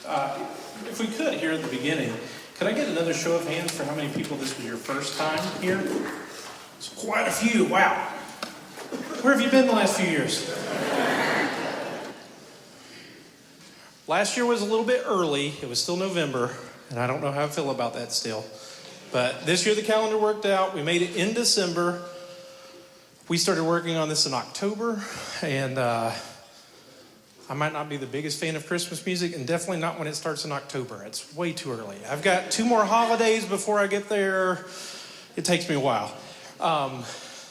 If we could here at the beginning, could I get another show of hands for how many people this was your first time here? It's quite a few, wow. Where have you been the last few years? Last year was a little bit early. It was still November, and I don't know how I feel about that still. But this year the calendar worked out. We made it in December. We started working on this in October, and I might not be the biggest fan of Christmas music, and definitely not when it starts in October. It's way too early. I've got 2 more holidays before I get there. It takes me a while.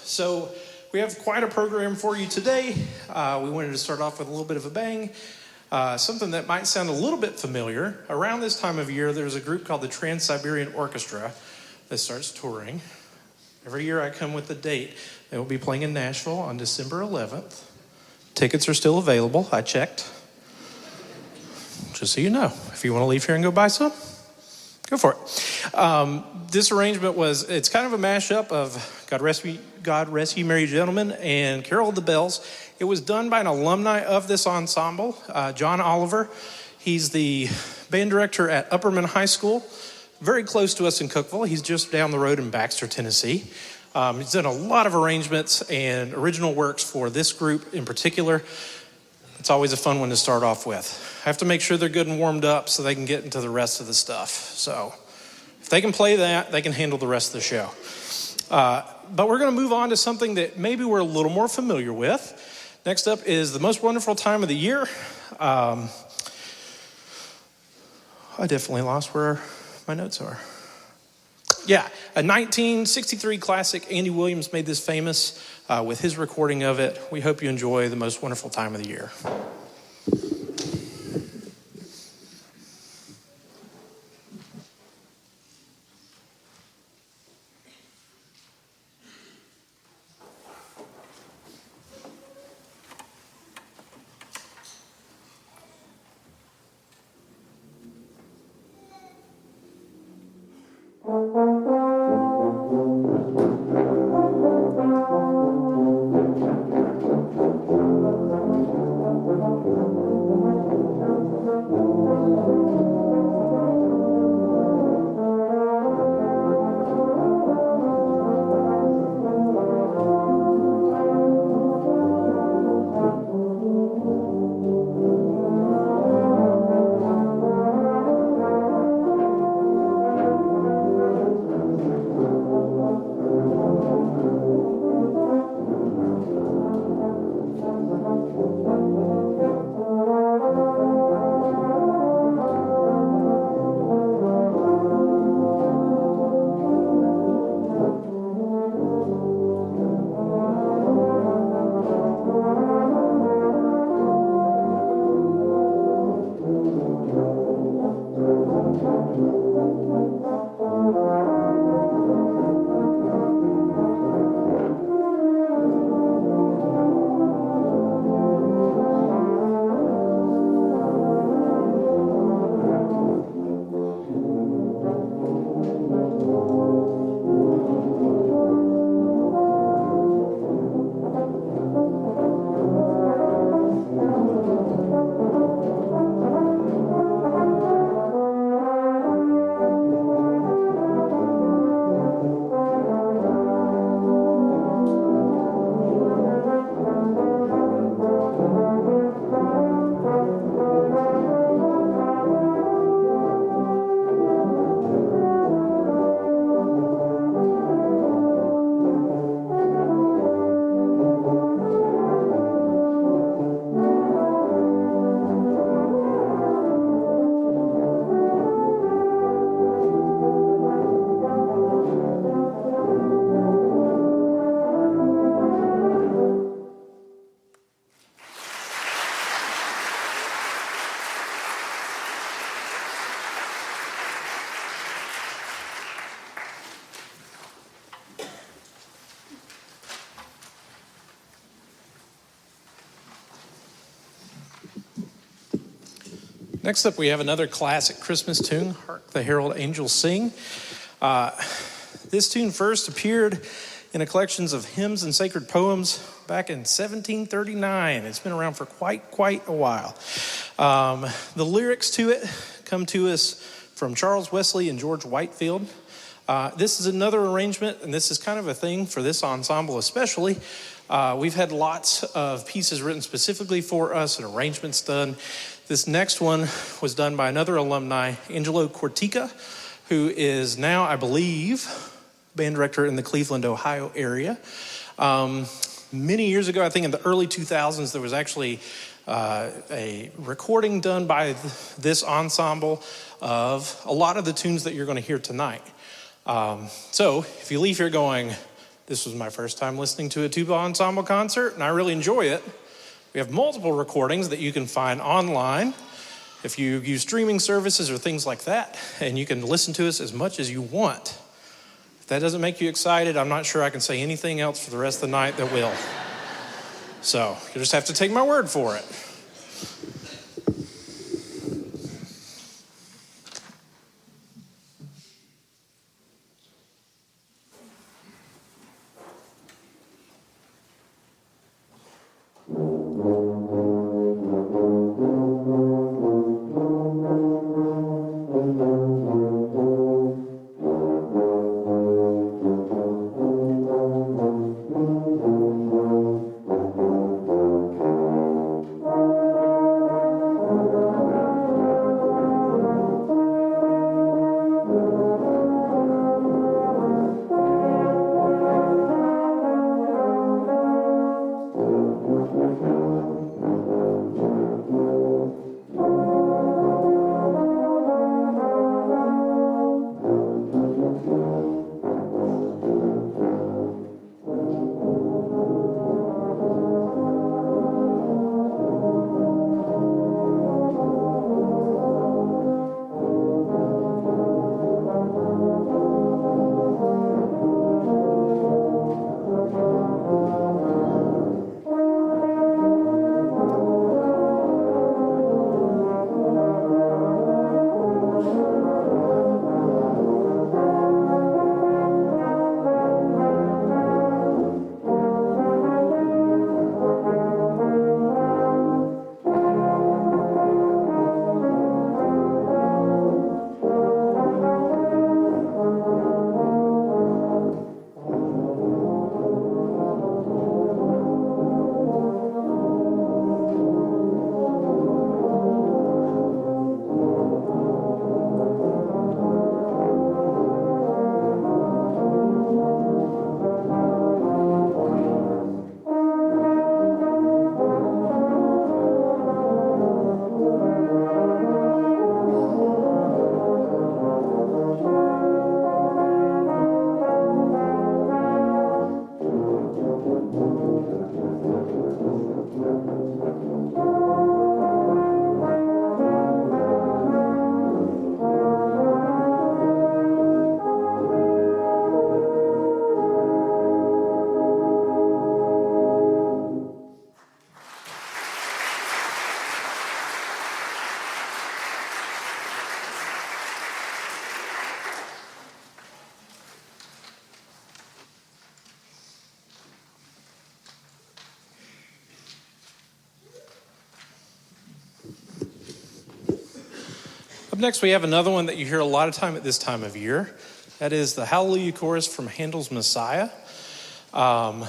So we have quite a program for you today. We wanted to start off with a little bit of a bang. Something that might sound a little bit familiar. Around this time of year, there's a group called the Trans-Siberian Orchestra that starts touring. Every year I come with the date. They will be playing in Nashville on December 11th. Tickets are still available. I checked. Just so you know, if you want to leave here and go buy some, go for it. This arrangement it's kind of a mashup of God Rest Ye Merry Gentlemen and Carol of the Bells. It was done by an alumni of this ensemble, John Oliver. He's the band director at Upperman High School, very close to us in Cookeville. He's just down the road in Baxter, Tennessee. He's done a lot of arrangements and original works for this group in particular. It's always a fun one to start off with. I have to make sure they're good and warmed up so they can get into the rest of the stuff. So if they can play that, they can handle the rest of the show. But we're going to move on to something that maybe we're a little more familiar with. Next up is the most wonderful time of the year. I definitely lost where my notes are. Yeah, a 1963 classic. Andy Williams made this famous with his recording of it. We hope you enjoy the most wonderful time of the year. Next up, we have another classic Christmas tune, Hark the Herald Angels Sing. This tune first appeared in a collections of hymns and sacred poems back in 1739. It's been around for quite a while. The lyrics to it come to us from Charles Wesley and George Whitefield. This is another arrangement, and this is kind of a thing for this ensemble especially. We've had lots of pieces written specifically for us and arrangements done. This next one was done by another alumni, Angelo Cortica, who is now, I believe, band director in the Cleveland, Ohio area. Many years ago, I think in the early 2000s, there was actually a recording done by this ensemble of a lot of the tunes that you're going to hear tonight. So if you leave here going, this was my first time listening to a tuba ensemble concert, and I really enjoy it, we have multiple recordings that you can find online if you use streaming services or things like that, and you can listen to us as much as you want. If that doesn't make you excited, I'm not sure I can say anything else for the rest of the night that will. So you'll just have to take my word for it. Up next, we have another one that you hear a lot of time at this time of year. That is the Hallelujah Chorus from Handel's Messiah. I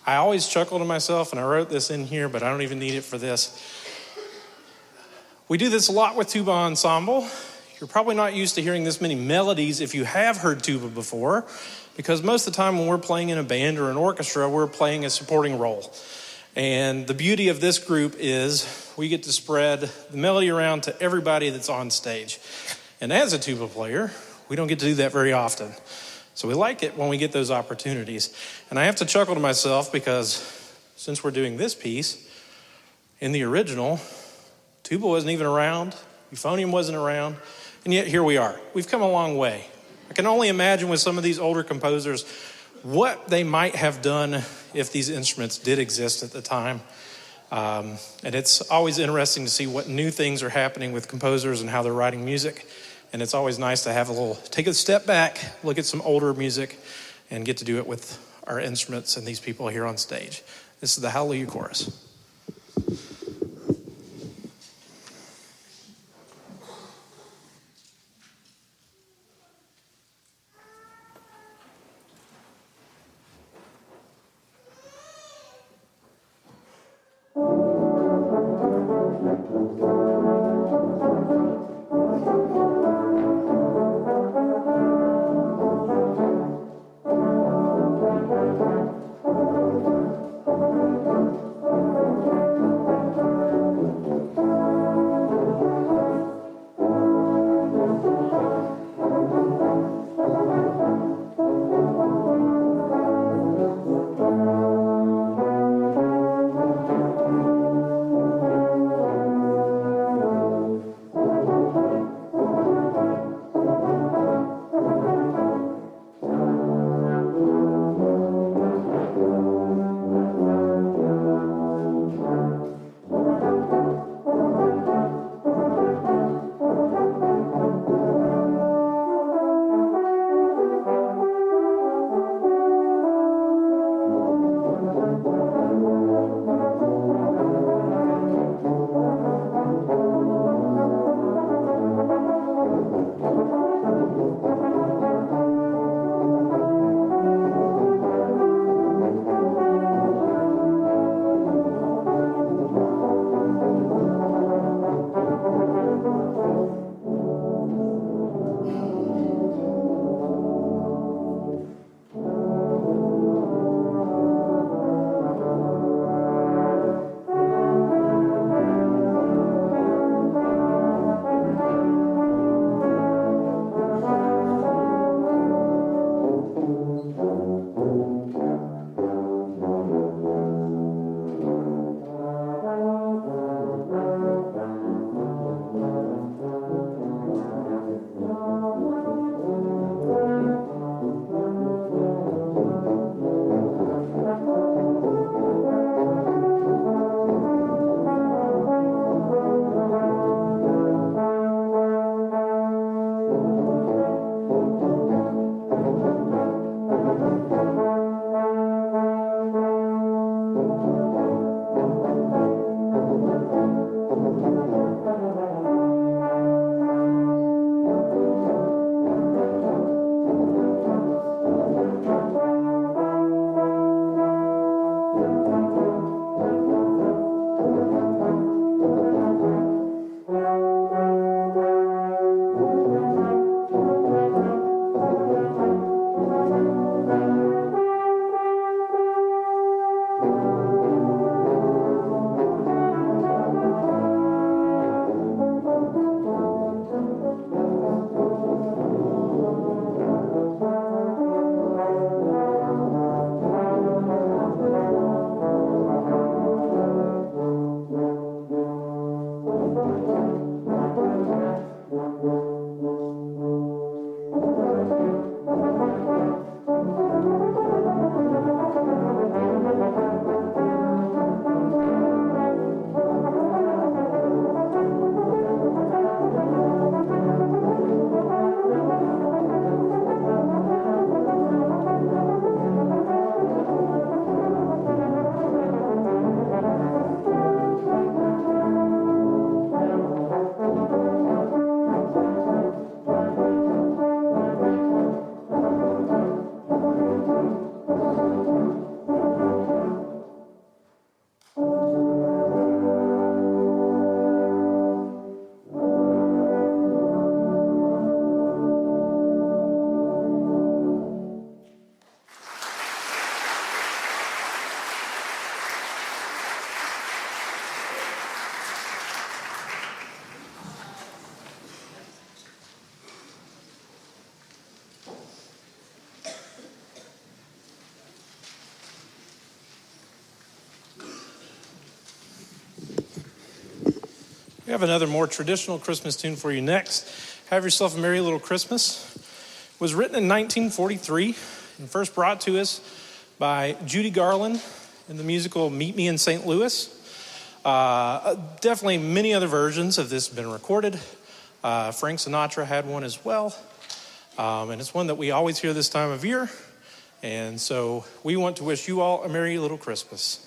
always chuckle to myself, and I wrote this in here, but I don't even need it for this. We do this a lot with Tuba Ensemble. You're probably not used to hearing this many melodies if you have heard tuba before, because most of the time when we're playing in a band or an orchestra, we're playing a supporting role. And the beauty of this group is we get to spread the melody around to everybody that's on stage. And as a tuba player, we don't get to do that very often. So we like it when we get those opportunities. And I have to chuckle to myself because since we're doing this piece, in the original, tuba wasn't even around, euphonium wasn't around, and yet here we are. We've come a long way. I can only imagine with some of these older composers what they might have done if these instruments did exist at the time. And it's always interesting to see what new things are happening with composers and how they're writing music. And it's always nice to have take a step back, look at some older music, and get to do it with our instruments and these people here on stage. This is the Hallelujah Chorus. We have another more traditional Christmas tune for you next. Have Yourself a Merry Little Christmas. It was written in 1943 and first brought to us by Judy Garland in the musical Meet Me in St. Louis. Definitely many other versions of this have been recorded. Frank Sinatra had one as well. And it's one that we always hear this time of year. And so we want to wish you all a Merry Little Christmas.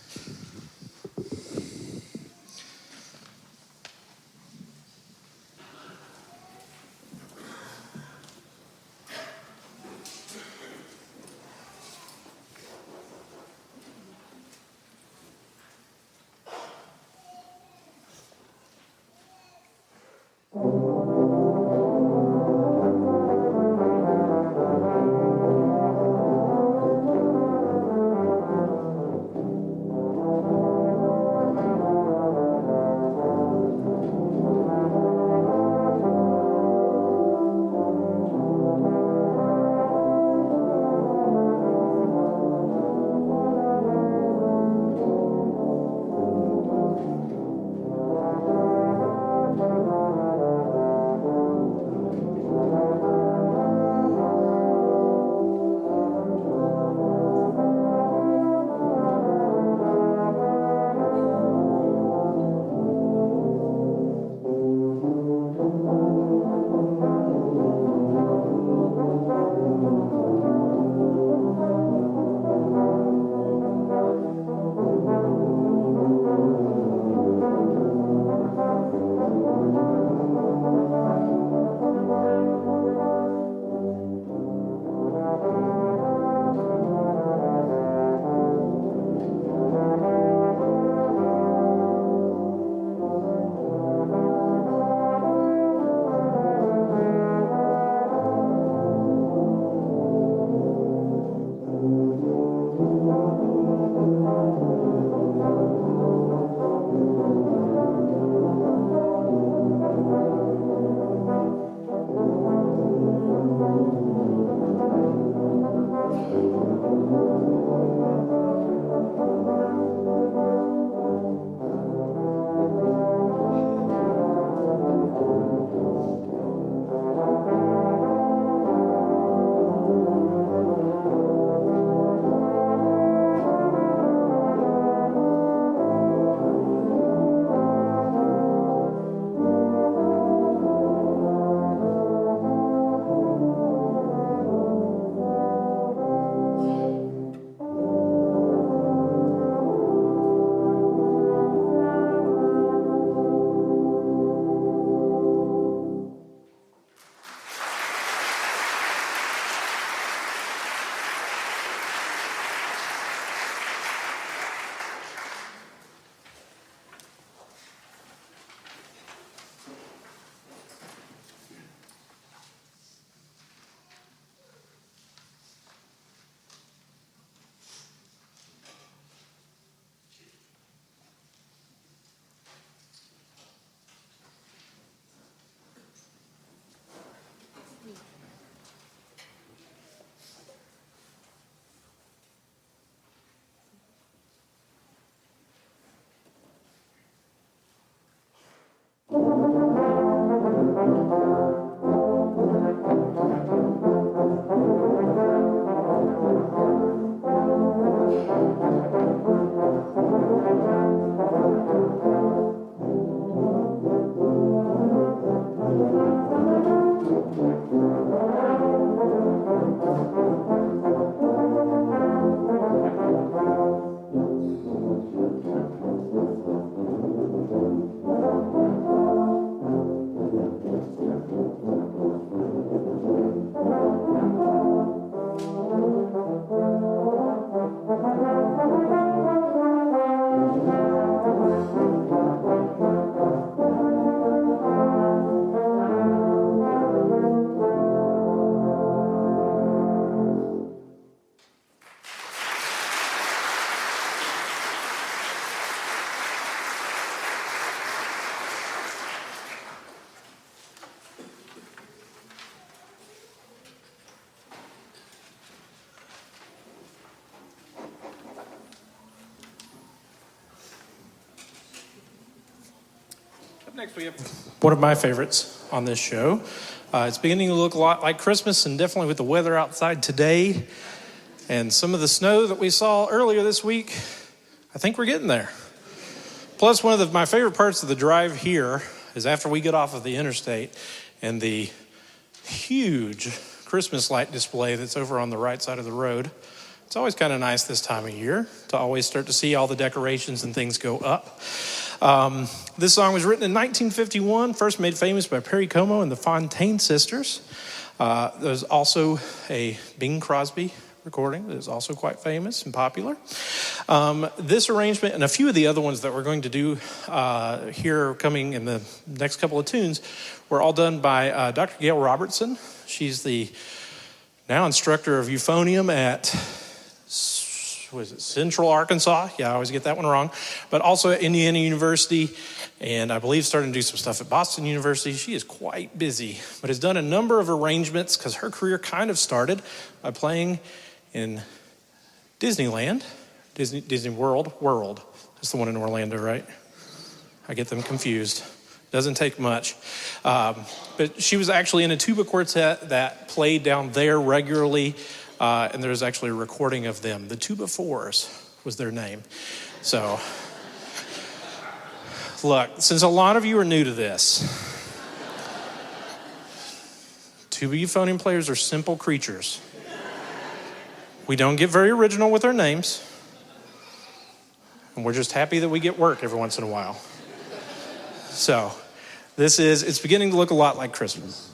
Up next, we have one of my favorites on this show. It's beginning to look a lot like Christmas, and definitely with the weather outside today and some of the snow that we saw earlier this week, I think we're getting there. Plus, one of my favorite parts of the drive here is after we get off of the interstate and the huge Christmas light display that's over on the right side of the road. It's always kind of nice this time of year to always start to see all the decorations and things go up. This song was written in 1951, first made famous by Perry Como and the Fontaine Sisters. There's also a Bing Crosby recording that is also quite famous and popular. This arrangement and a few of the other ones that we're going to do here coming in the next couple of tunes were all done by Dr. Gail Robertson. She's the now instructor of euphonium at Central Arkansas? Yeah, I always get that one wrong. But also at Indiana University, and I believe starting to do some stuff at Boston University. She is quite busy, but has done a number of arrangements because her career kind of started by playing in Disneyland, Disney World. That's the one in Orlando, right? I get them confused. Doesn't take much. But she was actually in a tuba quartet that played down there regularly, and there's actually a recording of them. The Tuba Fours was their name. So, look, since a lot of you are new to this, tuba euphonium players are simple creatures. We don't get very original with our names, and we're just happy that we get work every once in a while. So, it's beginning to look a lot like Christmas.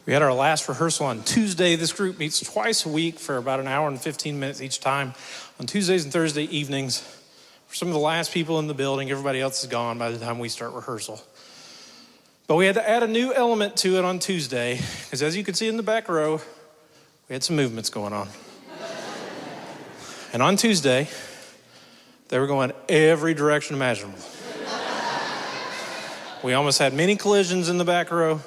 We had our last rehearsal on Tuesday. This group meets twice a week for about an hour and 15 minutes each time on Tuesdays and Thursday evenings. For some of the last people in the building, everybody else is gone by the time we start rehearsal. But we had to add a new element to it on Tuesday, because as you can see in the back row, we had some movements going on. And on Tuesday, they were going every direction imaginable. We almost had many collisions in the back row.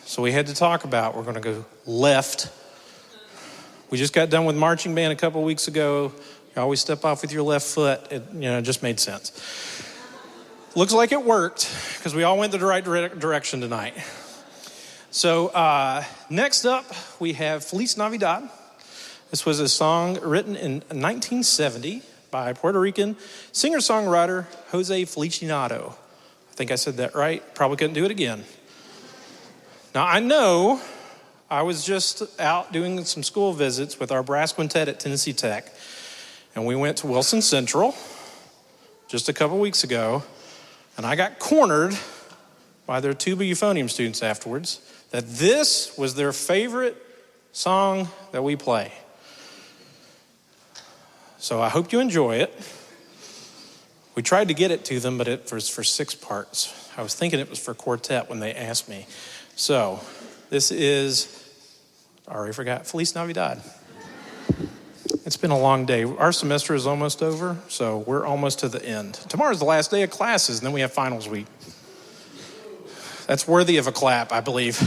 So we had to talk about, we're going to go left, We just got done with marching band a couple weeks ago. You always step off with your left foot. It just made sense. Looks like it worked because we all went the right direction tonight. So next up, we have Feliz Navidad. This was a song written in 1970 by Puerto Rican singer-songwriter Jose Feliciano. I think I said that right. Probably couldn't do it again. Now, I know I was just out doing some school visits with our brass quintet at Tennessee Tech, and we went to Wilson Central just a couple weeks ago, and I got cornered by their tuba euphonium students afterwards that this was their favorite song that we play. So I hope you enjoy it. We tried to get it to them, but it was for 6 parts. I was thinking it was for quartet when they asked me. So this is, I already forgot, Feliz Navidad. It's been a long day. Our semester is almost over, so we're almost to the end. Tomorrow's the last day of classes, and then we have finals week. That's worthy of a clap, I believe.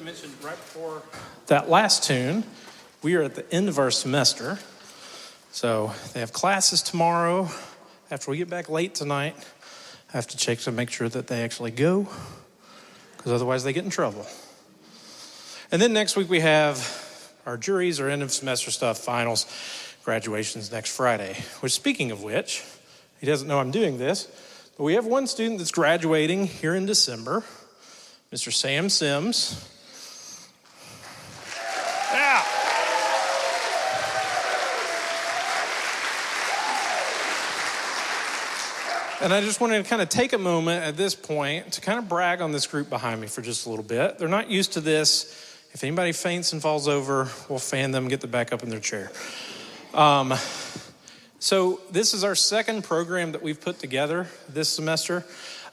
mentioned right before that last tune, we are at the end of our semester. So they have classes tomorrow. After we get back late tonight, I have to check to make sure that they actually go, because otherwise they get in trouble. And then next week we have our juries, our end of semester stuff, finals, graduations next Friday. Which, speaking of which, he doesn't know I'm doing this, but we have one student that's graduating here in December, Mr. Sam Sims. Yeah. And I just wanted to kind of take a moment at this point to kind of brag on this group behind me for just a little bit. They're not used to this. If anybody faints and falls over, we'll fan them, get them back up in their chair. So this is our second program that we've put together this semester.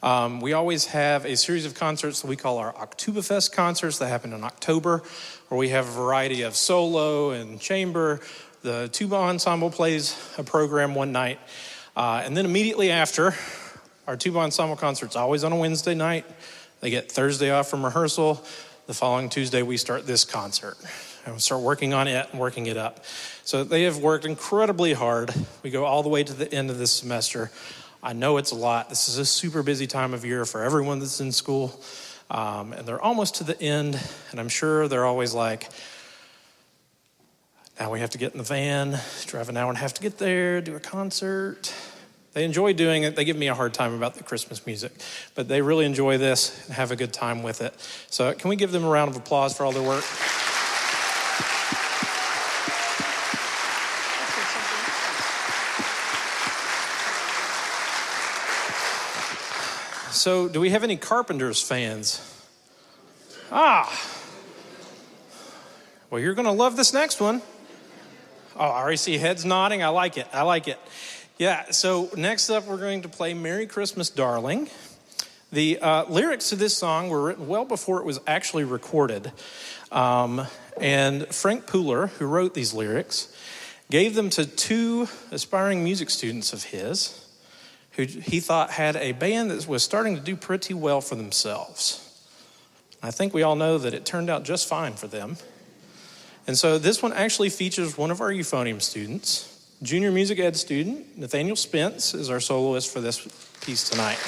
We always have a series of concerts that we call our Oktoberfest concerts that happen in October, where we have a variety of solo and chamber. The Tuba Ensemble plays a program one night. And then immediately after, our Tuba Ensemble concert's always on a Wednesday night. They get Thursday off from rehearsal. The following Tuesday, we start this concert. And we start working on it and working it up. So they have worked incredibly hard. We go all the way to the end of this semester. I know it's a lot. This is a super busy time of year for everyone that's in school. And they're almost to the end. And I'm sure they're always like, now we have to get in the van, drive an hour and a half to get there, do a concert. They enjoy doing it. They give me a hard time about the Christmas music, but they really enjoy this and have a good time with it. So can we give them a round of applause for all their work? So do we have any Carpenters fans? Well, you're going to love this next one. Oh, I already see heads nodding. I like it. Yeah, so next up we're going to play Merry Christmas, Darling. The lyrics to this song were written well before it was actually recorded. And Frank Pooler, who wrote these lyrics, gave them to two aspiring music students of his, who he thought had a band that was starting to do pretty well for themselves. I think we all know that it turned out just fine for them. And so this one actually features one of our euphonium students. Junior music ed student, Nathaniel Spence, is our soloist for this piece tonight.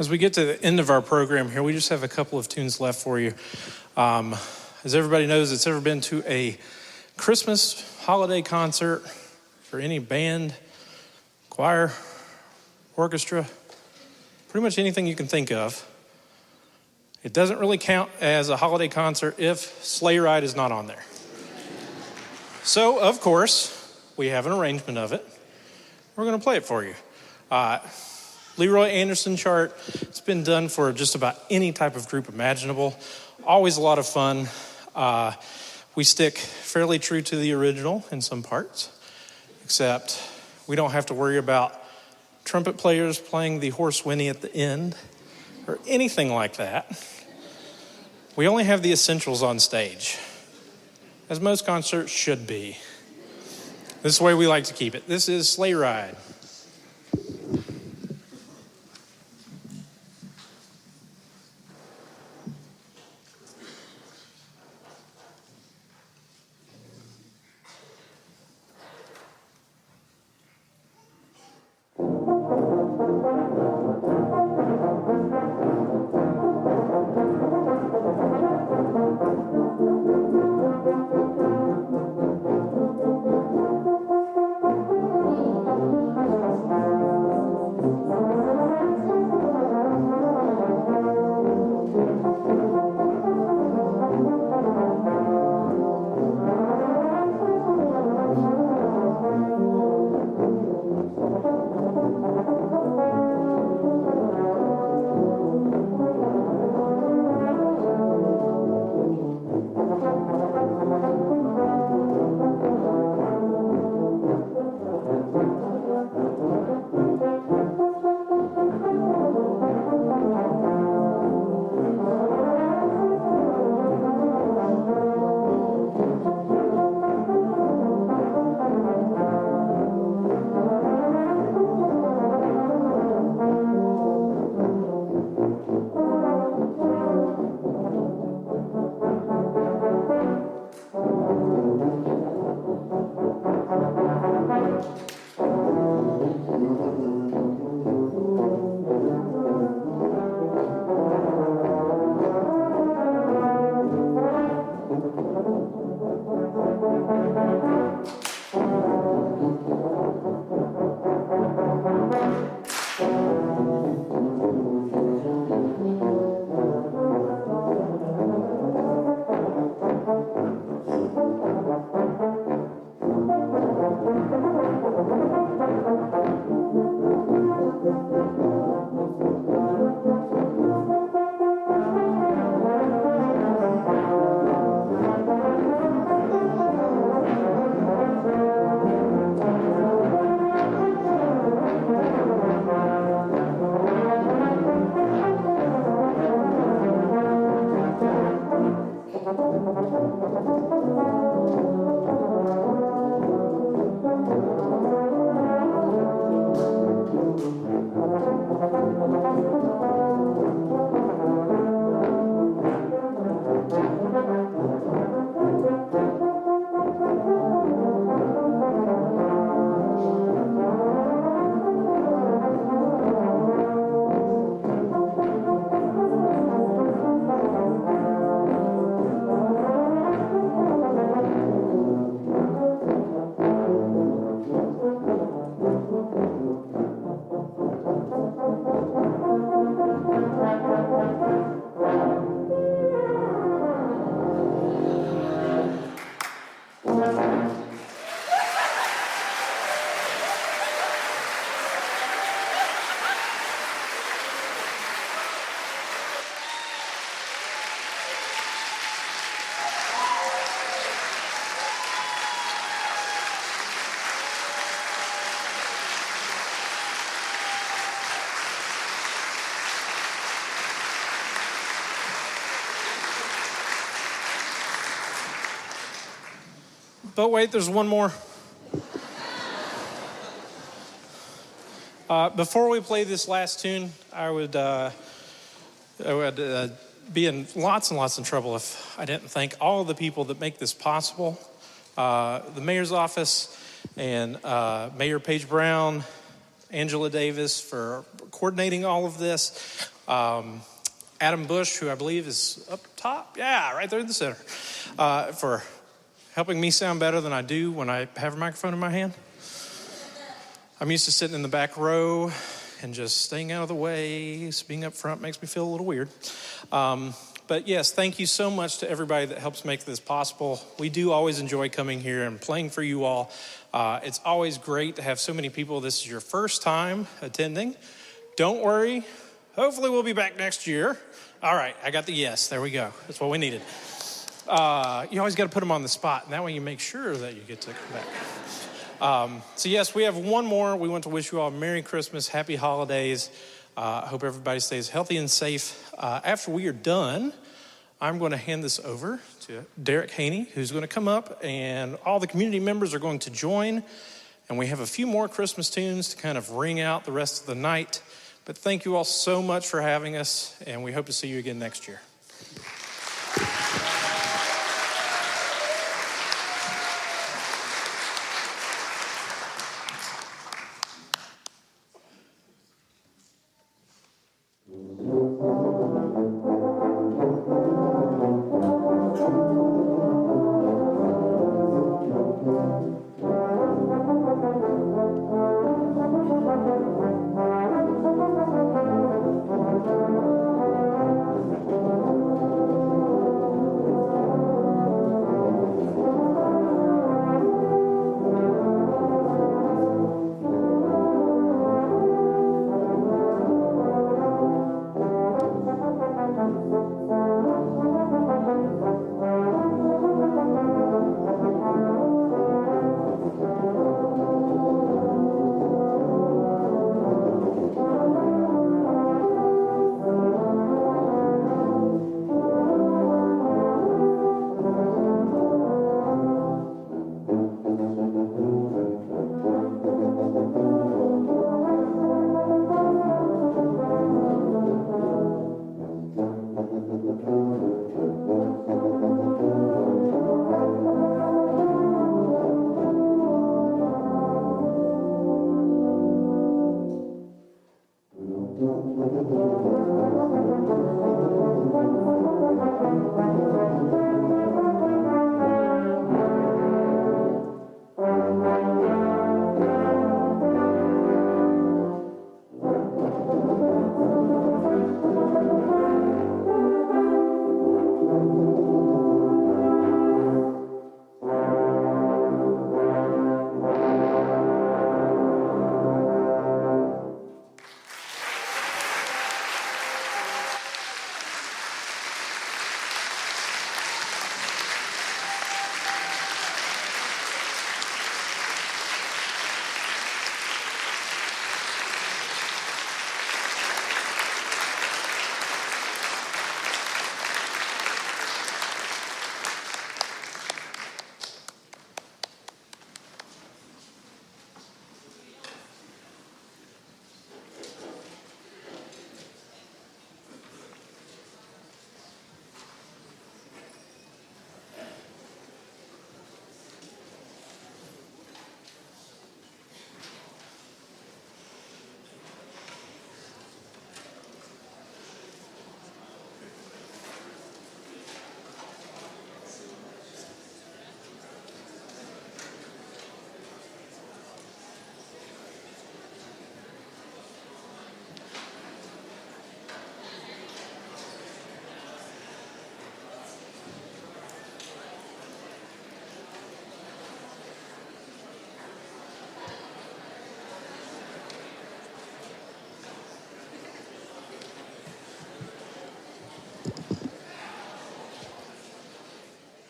As we get to the end of our program here, we just have a couple of tunes left for you. As everybody knows that's ever been to a Christmas holiday concert for any band, choir, orchestra, pretty much anything you can think of, it doesn't really count as a holiday concert if Sleigh Ride is not on there. So, of course, we have an arrangement of it. We're going to play it for you. Leroy Anderson chart. It's been done for just about any type of group imaginable. Always a lot of fun. We stick fairly true to the original in some parts, except we don't have to worry about trumpet players playing the horse whinny at the end or anything like that. We only have the essentials on stage, as most concerts should be. This is the way we like to keep it. This is Sleigh Ride. But wait, there's one more. Before we play this last tune, I would be in lots and lots of trouble if I didn't thank all of the people that make this possible. The mayor's office and Mayor Paige Brown, Angela Davis for coordinating all of this. Adam Bush, who I believe is up top, right there in the center, for helping me sound better than I do when I have a microphone in my hand. I'm used to sitting in the back row and just staying out of the way. Being up front makes me feel a little weird. But yes, thank you so much to everybody that helps make this possible. We do always enjoy coming here and playing for you all. It's always great to have so many people. This is your first time attending. Don't worry. Hopefully we'll be back next year. All right, I got the yes. There we go. That's what we needed. You always got to put them on the spot, and that way you make sure that you get to come back. So yes, we have one more. We want to wish you all Merry Christmas, Happy Holidays. I hope everybody stays healthy and safe. After we are done, I'm going to hand this over to Derek Haney, who's going to come up, and all the community members are going to join. And we have a few more Christmas tunes to kind of ring out the rest of the night. But thank you all so much for having us, and we hope to see you again next year.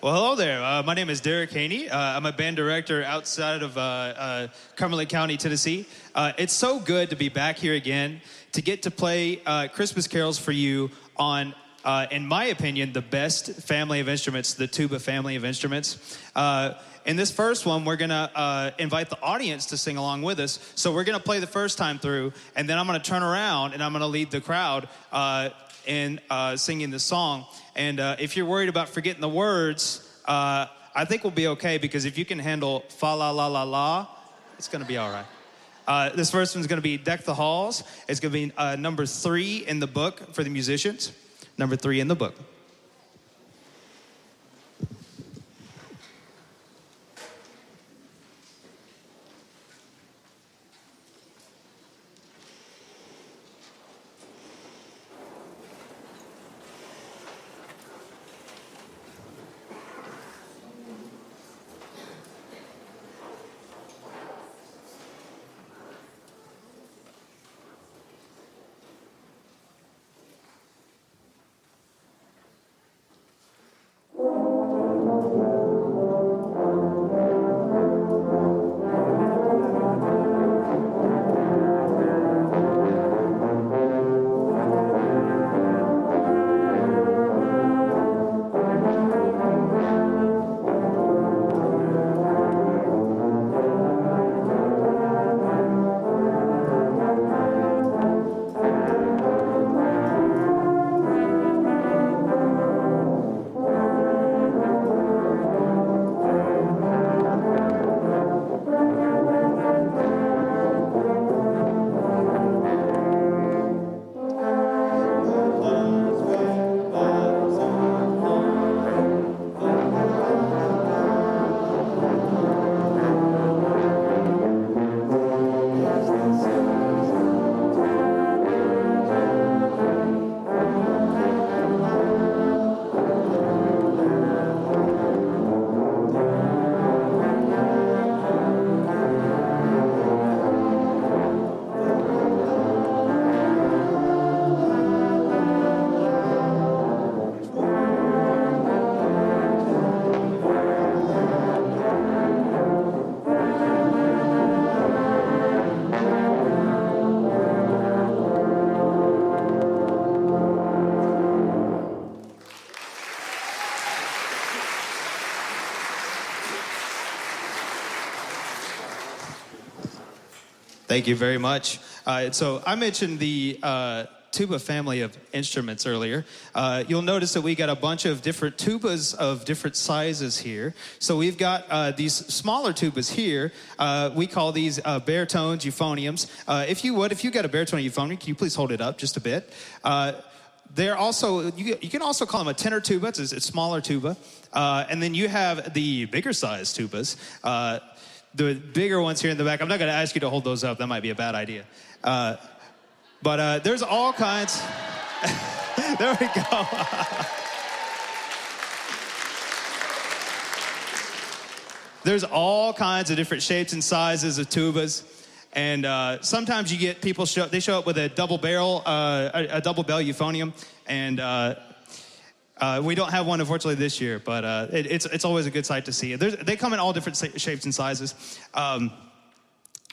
Well, hello there. My name is Derek Haney. I'm a band director outside of Cumberland County, Tennessee. It's so good to be back here again, to get to play Christmas carols for you on, in my opinion, the best family of instruments, the tuba family of instruments. In this first one, we're going to invite the audience to sing along with us. So we're going to play the first time through, and then I'm going to turn around and I'm going to lead the crowd in singing the song. And if you're worried about forgetting the words, I think we'll be okay, because if you can handle fa la la la la, it's going to be all right. This first one's going to be Deck the Halls. It's going to be number 3 in the book for the musicians. Number 3 in the book. Thank you very much. So I mentioned the tuba family of instruments earlier. You'll notice that we got a bunch of different tubas of different sizes here. So we've got these smaller tubas here. We call these baritones, euphoniums. If you got a baritone euphonium, can you please hold it up just a bit? They're also, you can also call them a tenor tuba. It's a smaller tuba. And then you have the bigger size tubas. The bigger ones here in the back. I'm not going to ask you to hold those up. That might be a bad idea. But there's all kinds. There we go. There's all kinds of different shapes and sizes of tubas. And sometimes you get people show up with a double barrel euphonium. And we don't have one, unfortunately, this year, but it's always a good sight to see. They come in all different shapes and sizes,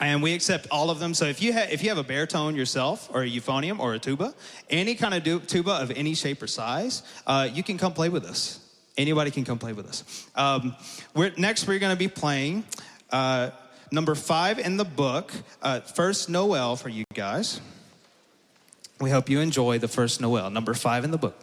and we accept all of them. So if you have a baritone yourself, or a euphonium, or a tuba, any kind of tuba of any shape or size, you can come play with us. Anybody can come play with us. Next, we're going to be playing number 5 in the book, First Noel for you guys. We hope you enjoy the First Noel, number 5 in the book.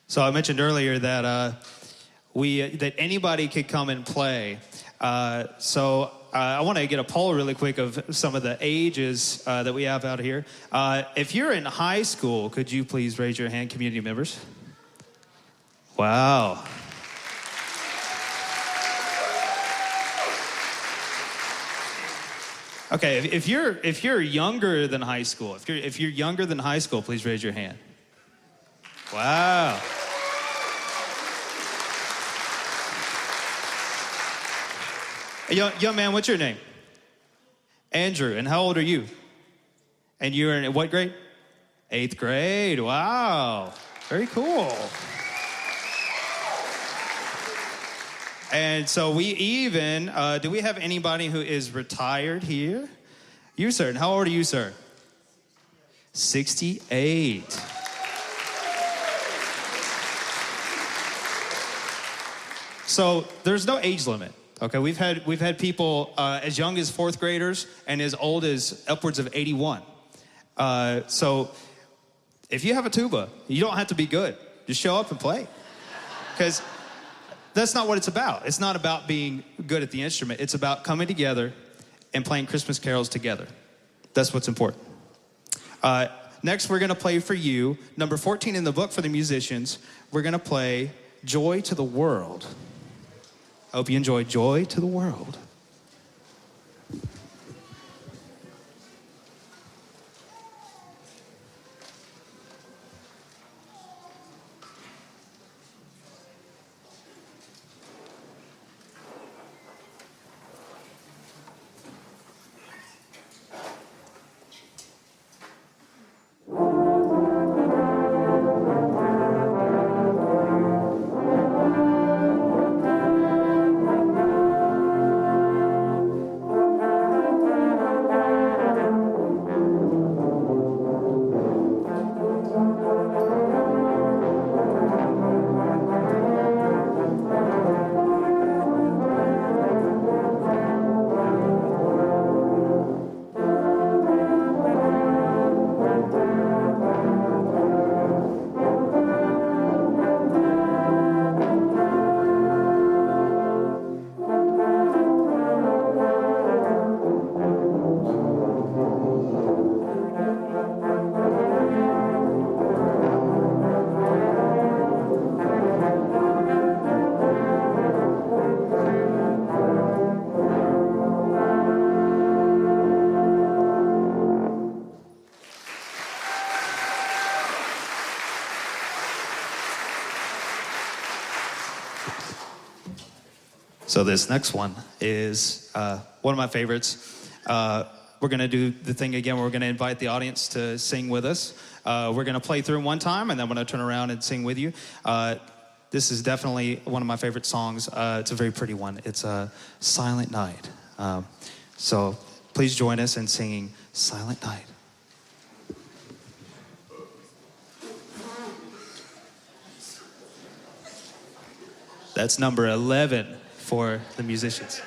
So I mentioned earlier that that anybody could come and play. So I want to get a poll really quick of some of the ages that we have out here. If you're in high school, could you please raise your hand, community members? Wow. Okay, if you're younger than high school, if you're younger than high school, please raise your hand. Wow. Hey, young man, what's your name? Andrew. And how old are you? And you're in what grade? 8th grade. Wow. Very cool. And so we even, do we have anybody who is retired here? You, sir. And how old are you, sir? 68. So there's no age limit. Okay, we've had people as young as 4th graders and as old as upwards of 81. So if you have a tuba, you don't have to be good. Just show up and play. Because that's not what it's about. It's not about being good at the instrument. It's about coming together and playing Christmas carols together. That's what's important. Next, we're going to play for you, number 14 in the book for the musicians. We're going to play Joy to the World. I hope you enjoy Joy to the World. So this next one is one of my favorites. We're going to do the thing again where we're going to invite the audience to sing with us. We're going to play through one time, and then we're going to turn around and sing with you. This is definitely one of my favorite songs. It's a very pretty one. It's Silent Night. So please join us in singing Silent Night. That's number 11 for the musicians.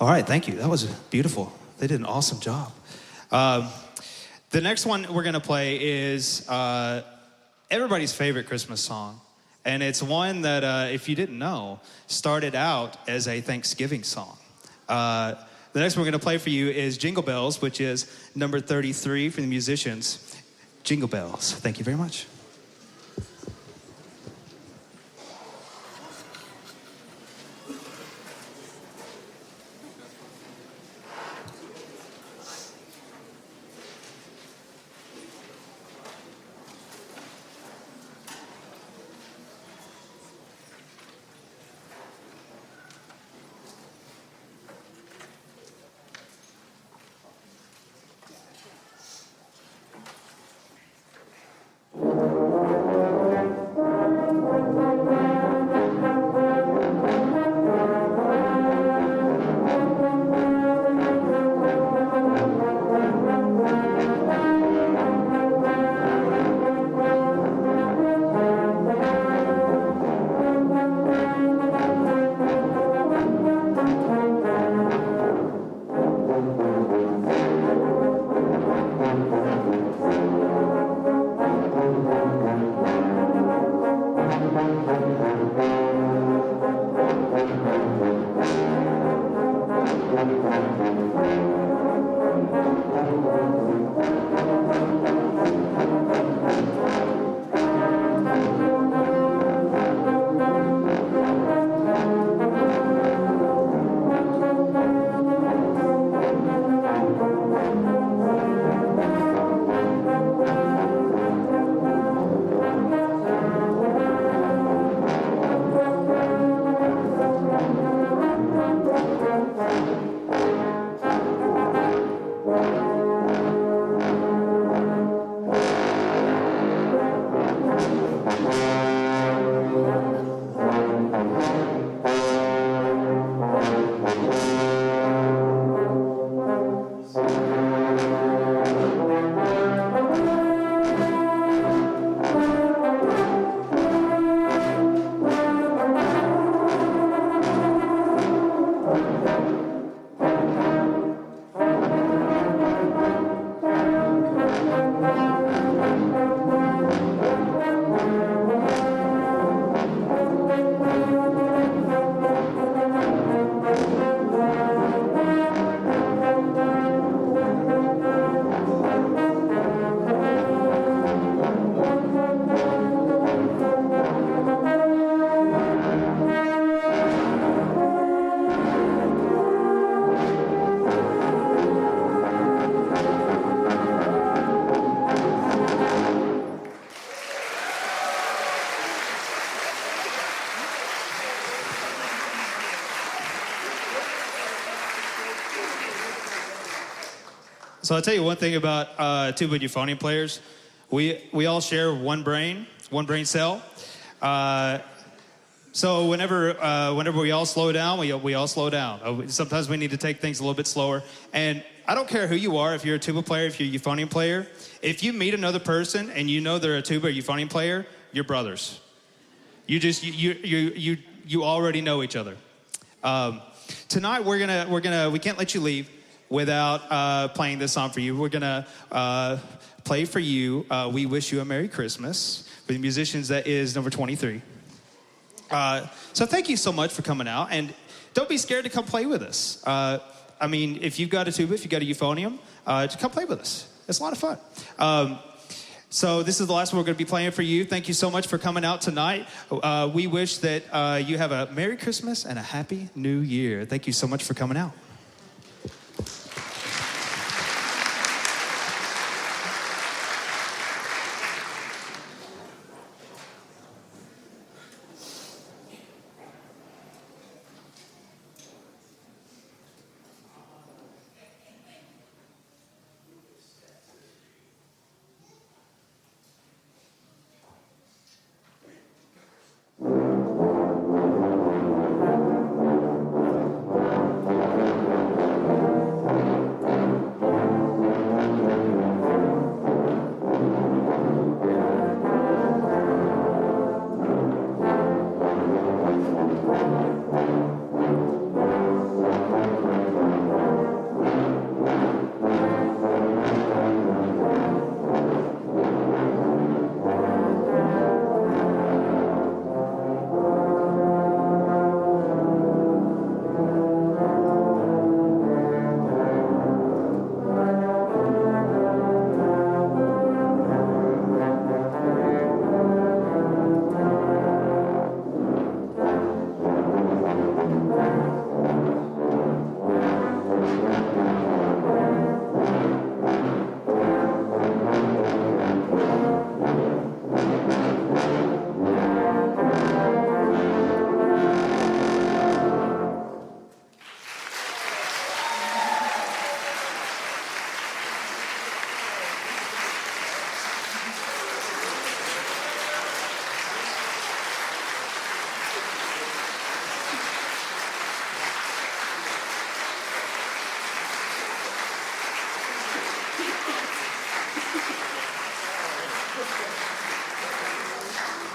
All right, thank you. That was beautiful. They did an awesome job. The next one we're going to play is everybody's favorite Christmas song. And it's one that, if you didn't know, started out as a Thanksgiving song. The next one we're going to play for you is Jingle Bells, which is number 33 for the musicians. Jingle Bells. Thank you very much. So I'll tell you one thing about tuba and euphonium players. We all share one brain cell. So whenever we all slow down, we all slow down. Sometimes we need to take things a little bit slower. And I don't care who you are, if you're a tuba player, if you're a euphonium player. If you meet another person and you know they're a tuba or euphonium player, you're brothers. You already know each other. Tonight we can't let you leave without playing this song for you. We're gonna play for you We Wish You a Merry Christmas. For the musicians, that is number 23. So thank you so much for coming out, and don't be scared to come play with us. I mean, if you've got a tuba, if you've got a euphonium, come play with us. It's a lot of fun. So this is the last one we're going to be playing for you. Thank you so much for coming out tonight. We wish that you have a Merry Christmas and a Happy New Year. Thank you so much for coming out.